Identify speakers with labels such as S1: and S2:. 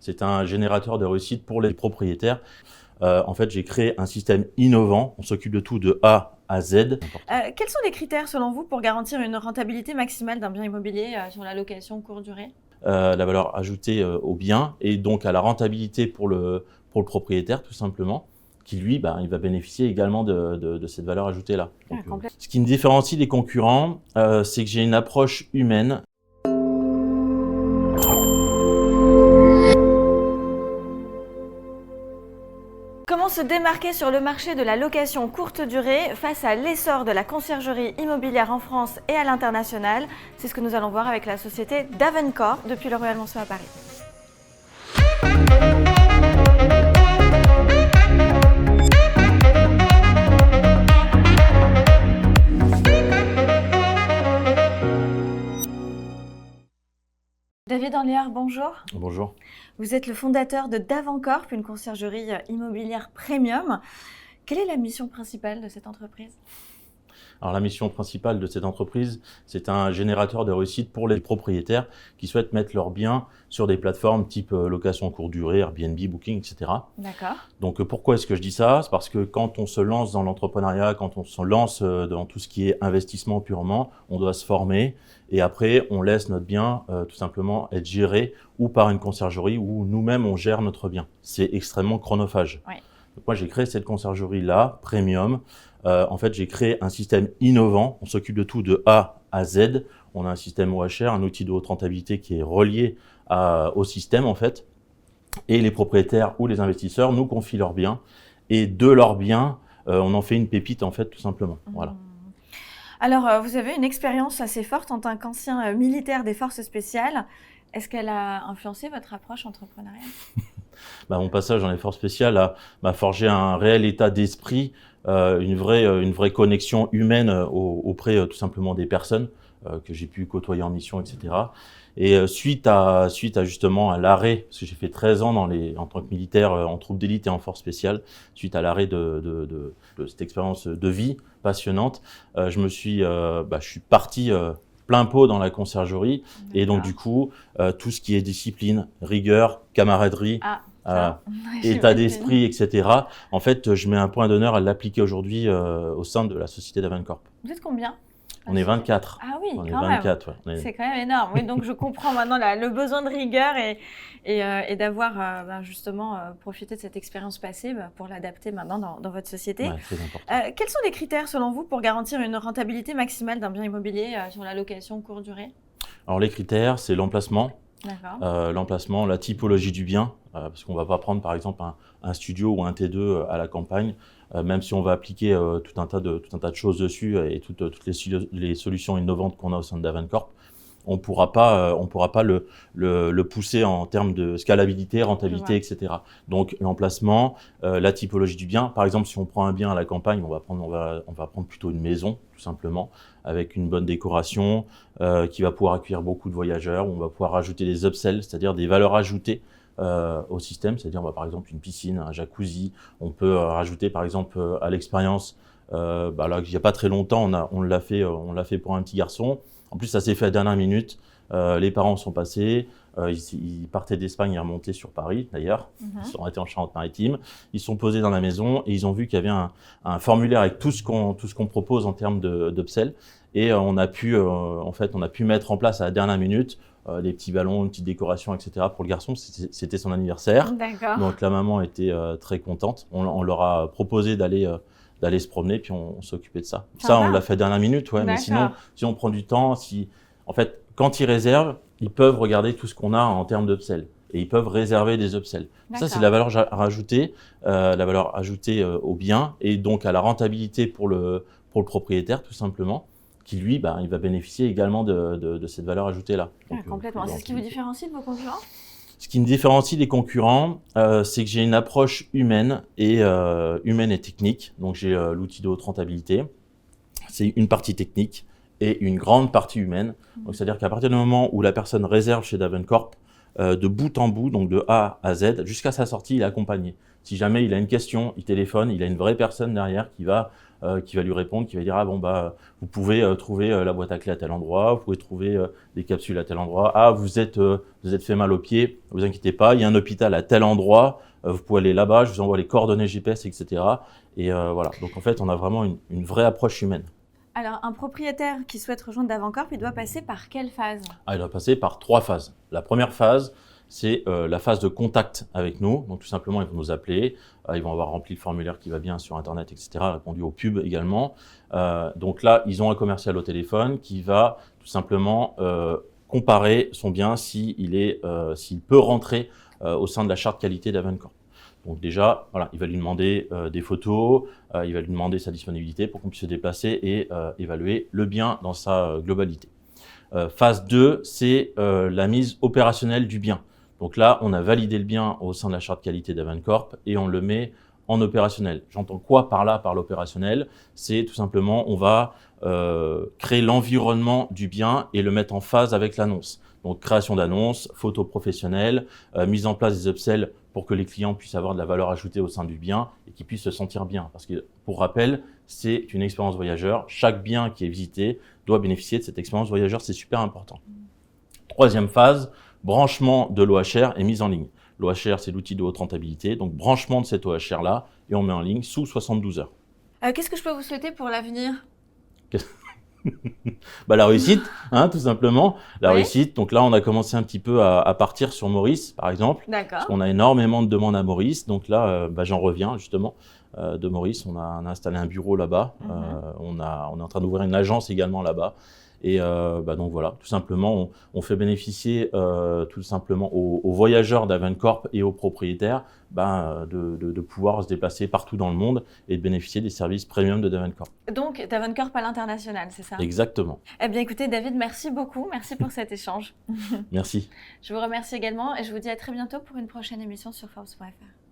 S1: C'est un générateur de réussite pour les propriétaires. En fait, j'ai créé un système innovant. On s'occupe de tout de A à Z.
S2: Quels sont les critères selon vous pour garantir une rentabilité maximale d'un bien immobilier sur la location courte durée?
S1: La valeur ajoutée au bien et donc à la rentabilité pour le propriétaire tout simplement, qui lui, il va bénéficier également de cette valeur ajoutée-là. Ce qui me différencie des concurrents, c'est que j'ai une approche humaine.
S2: Comment se démarquer sur le marché de la location courte durée face à l'essor de la conciergerie immobilière en France et à l'international? C'est ce que nous allons voir avec la société Davencorp depuis le Royal Monceau à Paris. David Anliard, bonjour.
S1: Bonjour.
S2: Vous êtes le fondateur de Davencorp, une conciergerie immobilière premium. Quelle est la mission principale de cette entreprise?
S1: Alors la mission principale de cette entreprise, c'est un générateur de réussite pour les propriétaires qui souhaitent mettre leurs biens sur des plateformes type location courte durée, Airbnb, Booking, etc.
S2: D'accord.
S1: Donc pourquoi est-ce que je dis ça? C'est parce que quand on se lance dans l'entrepreneuriat, quand on se lance dans tout ce qui est investissement purement, on doit se former et après on laisse notre bien tout simplement être géré ou par une conciergerie ou nous-mêmes on gère notre bien. C'est extrêmement chronophage.
S2: Oui.
S1: Donc moi j'ai créé cette conciergerie-là, premium. En fait, j'ai créé un système innovant. On s'occupe de tout de A à Z. On a un système OHR, un outil de haute rentabilité qui est relié au système en fait. Et les propriétaires ou les investisseurs nous confient leurs biens. Et de leurs biens, on en fait une pépite en fait tout simplement. Voilà.
S2: Alors, vous avez une expérience assez forte en tant qu'ancien militaire des forces spéciales. Est-ce qu'elle a influencé votre approche entrepreneuriale?
S1: Mon passage dans les forces spéciales m'a forgé un réel état d'esprit, une vraie connexion humaine auprès tout simplement des personnes que j'ai pu côtoyer en mission, etc. Et suite à justement à l'arrêt, parce que j'ai fait 13 ans en tant que militaire en troupe d'élite et en force spéciale, suite à l'arrêt de cette expérience de vie passionnante, je suis parti plein pot dans la conciergerie. Et donc du coup, tout ce qui est discipline, rigueur, camaraderie, état d'esprit, etc. En fait, je mets un point d'honneur à l'appliquer aujourd'hui au sein de la société Davencorp.
S2: Vous êtes combien?
S1: On est 24.
S2: Ah oui,
S1: on est
S2: quand
S1: 24,
S2: même.
S1: ouais.
S2: C'est quand même énorme. Oui, donc je comprends maintenant le besoin de rigueur et d'avoir justement profité de cette expérience passée pour l'adapter maintenant dans votre société.
S1: Ouais, très important.
S2: Quels sont les critères selon vous pour garantir une rentabilité maximale d'un bien immobilier sur la location courte durée?
S1: Alors les critères, c'est l'emplacement.
S2: D'accord.
S1: L'emplacement, la typologie du bien, parce qu'on ne va pas prendre par exemple un studio ou un T2 à la campagne, même si on va appliquer tout un tas de choses dessus et toutes les solutions innovantes qu'on a au sein de Davencorp, on pourra pas le pousser en termes de scalabilité, rentabilité, etc. Donc l'emplacement, la typologie du bien. Par exemple, si on prend un bien à la campagne, on va prendre plutôt une maison, tout simplement, avec une bonne décoration, qui va pouvoir accueillir beaucoup de voyageurs. On va pouvoir rajouter des upsells, c'est-à-dire des valeurs ajoutées au système. C'est-à-dire, on va par exemple une piscine, un jacuzzi. On peut rajouter par exemple à l'expérience. Là, il n'y a pas très longtemps, on l'a fait pour un petit garçon. En plus, ça s'est fait à la dernière minute. Les parents sont passés. Ils partaient d'Espagne et remontaient sur Paris, d'ailleurs. Ils sont arrêtés en Charente-Maritime. Ils sont posés dans la maison et ils ont vu qu'il y avait un formulaire avec tout ce qu'on propose en termes d'upsell. Et on a pu mettre en place à la dernière minute des petits ballons, une petite décoration, etc. pour le garçon. C'était son anniversaire.
S2: D'accord.
S1: Donc la maman était très contente. On leur a proposé d'aller se promener, puis on s'occupait de ça. On l'a fait à la dernière minute, ouais. Mais sinon, si on prend du temps, en fait, quand ils réservent, ils peuvent regarder tout ce qu'on a en termes d'upsell. Et ils peuvent réserver des upsells. Ça, c'est la valeur ajoutée au bien et donc à la rentabilité pour le propriétaire, tout simplement, qui lui, il va bénéficier également de cette valeur ajoutée-là.
S2: Complètement. C'est ce qui vous différencie de vos concurrents?
S1: Ce qui me différencie des concurrents, c'est que j'ai une approche humaine et technique. Donc j'ai l'outil de haute rentabilité. C'est une partie technique et une grande partie humaine. Donc c'est-à-dire qu'à partir du moment où la personne réserve chez Davencorp, de bout en bout, donc de A à Z, jusqu'à sa sortie, il est accompagné. Si jamais il a une question, il téléphone, il a une vraie personne derrière qui va lui répondre, qui va dire vous pouvez trouver la boîte à clé à tel endroit, vous pouvez trouver des capsules à tel endroit. Vous êtes fait mal au pied, ne vous inquiétez pas, il y a un hôpital à tel endroit, vous pouvez aller là-bas, je vous envoie les coordonnées GPS, etc. Et voilà. Donc en fait, on a vraiment une vraie approche humaine.
S2: Alors, un propriétaire qui souhaite rejoindre Davencorp, il doit passer par quelle phase?
S1: Il doit passer par 3 phases. La première phase, c'est la phase de contact avec nous. Donc tout simplement, ils vont nous appeler, ils vont avoir rempli le formulaire qui va bien sur Internet, etc., répondu aux pubs également. Donc là, ils ont un commercial au téléphone qui va tout simplement comparer son bien s'il peut rentrer au sein de la charte qualité Davencorp. Donc déjà, voilà, il va lui demander des photos, il va lui demander sa disponibilité pour qu'on puisse se déplacer et évaluer le bien dans sa globalité. Phase 2, c'est la mise opérationnelle du bien. Donc là, on a validé le bien au sein de la charte qualité Davencorp et on le met en opérationnel. J'entends quoi par là, par l'opérationnel? C'est tout simplement, on va créer l'environnement du bien et le mettre en phase avec l'annonce. Donc création d'annonce, photos professionnelles, mise en place des upsells pour que les clients puissent avoir de la valeur ajoutée au sein du bien et qu'ils puissent se sentir bien. Parce que, pour rappel, c'est une expérience voyageur. Chaque bien qui est visité doit bénéficier de cette expérience voyageur, c'est super important. Troisième phase, branchement de l'OHR et mise en ligne. L'OHR, c'est l'outil de haute rentabilité, donc branchement de cet OHR-là et on met en ligne sous 72 heures.
S2: Qu'est-ce que je peux vous souhaiter pour l'avenir?
S1: La réussite, tout simplement. La réussite. Donc là, on a commencé un petit peu à partir sur Maurice, par exemple.
S2: D'accord.
S1: Parce qu'on a énormément de demandes à Maurice. Donc là, j'en reviens justement de Maurice. On a installé un bureau là-bas. On est en train d'ouvrir une agence également là-bas. Et donc voilà, tout simplement, on fait bénéficier tout simplement aux voyageurs Davencorp et aux propriétaires de pouvoir se déplacer partout dans le monde et de bénéficier des services premium de Davencorp.
S2: Donc Davencorp à l'international, c'est ça?
S1: Exactement.
S2: Eh bien écoutez David, merci beaucoup, merci pour cet échange.
S1: Merci.
S2: Je vous remercie également et je vous dis à très bientôt pour une prochaine émission sur Forbes.fr.